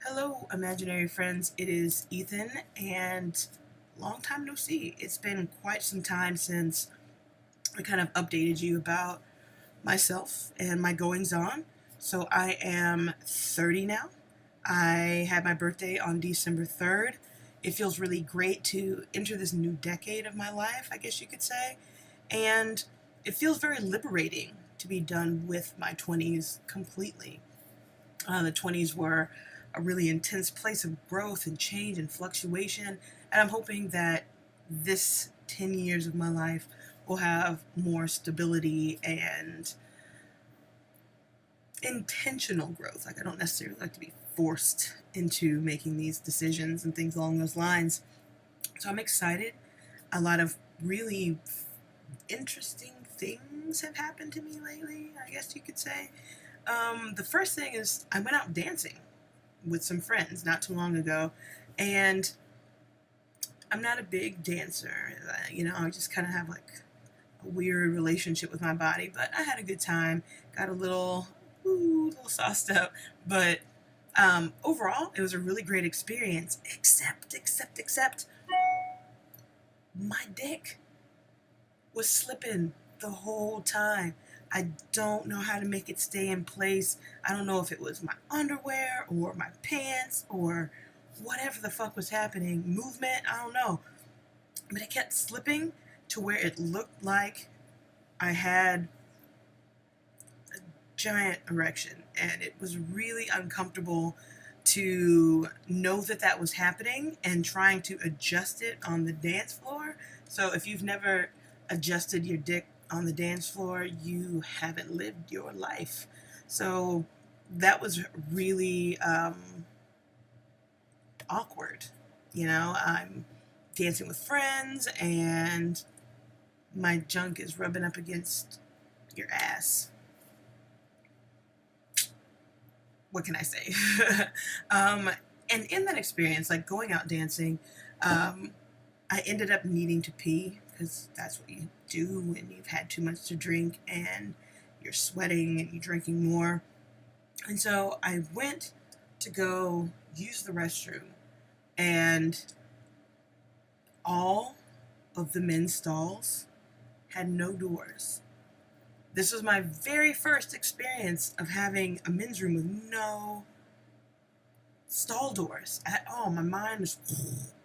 Hello, imaginary friends. It is Ethan, and long time no see. It's been quite some time since I kind of updated you about myself and my goings on. So I am 30 now. I had my birthday on December 3rd. It feels really great to enter this new decade of my life, I guess you could say. And it feels very liberating to be done with my 20s completely. The 20s were a really intense place of growth and change and fluctuation, and I'm hoping that this 10 years of my life will have more stability and intentional growth. Like, I don't necessarily like to be forced into making these decisions and things along those lines. So I'm excited. A lot of really interesting things have happened to me lately, I guess you could say. The first thing is I went out dancing with some friends not too long ago, and I'm not a big dancer. I just kind of have like a weird relationship with my body, but I had a good time. Got a little sauced up, but overall, it was a really great experience. Except, my dick was slipping the whole time. I don't know how to make it stay in place. I don't know if it was my underwear or my pants or whatever the fuck was happening. Movement, I don't know. But it kept slipping to where it looked like I had a giant erection. And it was really uncomfortable to know that that was happening and trying to adjust it on the dance floor. So if you've never adjusted your dick on the dance floor, you haven't lived your life. So that was really awkward. I'm dancing with friends and my junk is rubbing up against your ass. What can I say? And in that experience, like going out dancing, I ended up needing to pee because that's what you do when you've had too much to drink and you're sweating and you're drinking more. And so I went to go use the restroom, and all of the men's stalls had no doors. This was my very first experience of having a men's room with no stall doors at all. My mind was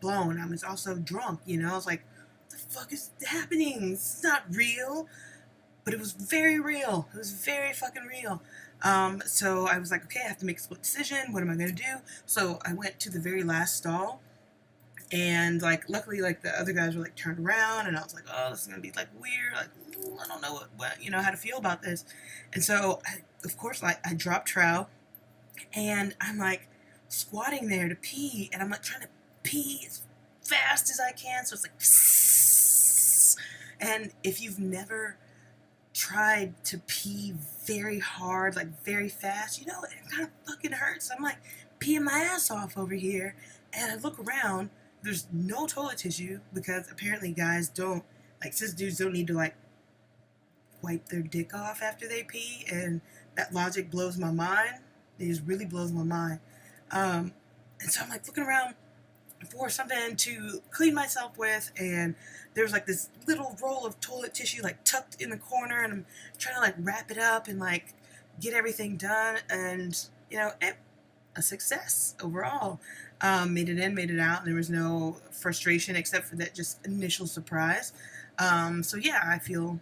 blown. I was also drunk, I was like, what the fuck is happening? It's not real. But it was very real. It was very fucking real. So I was like, okay, I have to make a split decision. What am I going to do? So I went to the very last stall, and like luckily like the other guys were like turned around, and I was like, oh, this is going to be like weird. Like, I don't know what how to feel about this. And so of course, like, I dropped trow, and I'm like squatting there to pee, and I'm like trying to pee as fast as I can. So it's like, psss. And if you've never tried to pee very hard, like very fast, it kind of fucking hurts. I'm like peeing my ass off over here, and I look around. There's no toilet tissue because apparently guys don't, like, cis dudes don't need to like wipe their dick off after they pee, and that logic blows my mind. It just really blows my mind. And so I'm like looking around for something to clean myself with, and there was like this little roll of toilet tissue like tucked in the corner, and I'm trying to like wrap it up and like get everything done, and a success overall. Made it in, made it out, and there was no frustration except for that just initial surprise. So yeah, I feel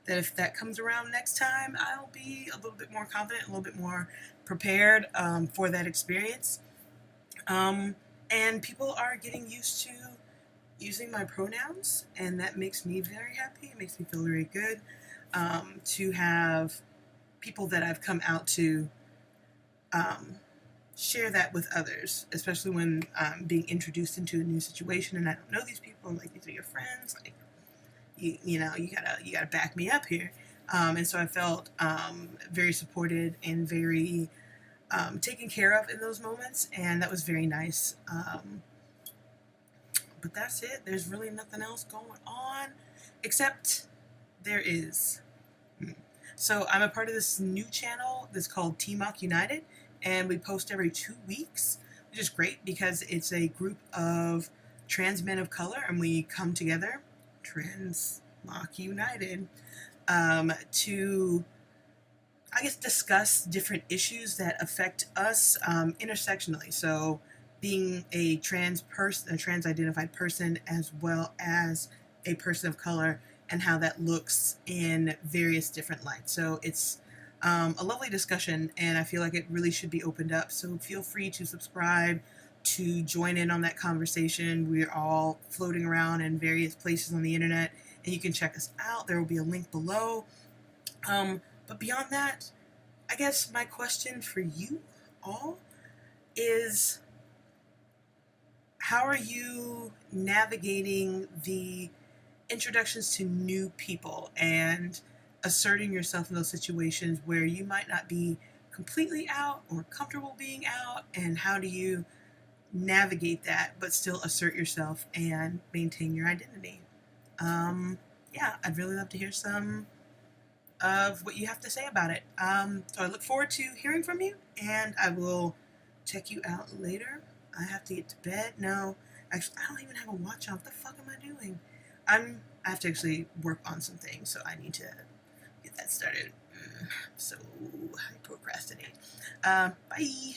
that if that comes around next time, I'll be a little bit more confident, a little bit more prepared for that experience. And people are getting used to using my pronouns, and that makes me very happy. It makes me feel very good to have people that I've come out to share that with others, especially when I'm being introduced into a new situation and I don't know these people. Like, these are your friends. Like, you gotta back me up here. And so I felt very supported and very taken care of in those moments, and that was very nice. But that's it. There's really nothing else going on, except there is. So I'm a part of this new channel that's called TMOC United, and we post every 2 weeks. which is great because it's a group of trans men of color, and we come together, Trans Lock United, to, I guess, discuss different issues that affect us intersectionally. So, being a trans person, a trans identified person, as well as a person of color, and how that looks in various different lights. So, it's a lovely discussion, and I feel like it really should be opened up. So, feel free to subscribe to join in on that conversation. We're all floating around in various places on the internet, and you can check us out. There will be a link below. But beyond that, I guess my question for you all is, how are you navigating the introductions to new people and asserting yourself in those situations where you might not be completely out or comfortable being out? And how do you navigate that but still assert yourself and maintain your identity? Yeah, I'd really love to hear some of what you have to say about it. So I look forward to hearing from you, and I will check you out later. I have to get to bed. No, actually, I don't even have a watch on. What the fuck am I doing? I have to actually work on some things, so I need to get that started. So I procrastinate. Bye.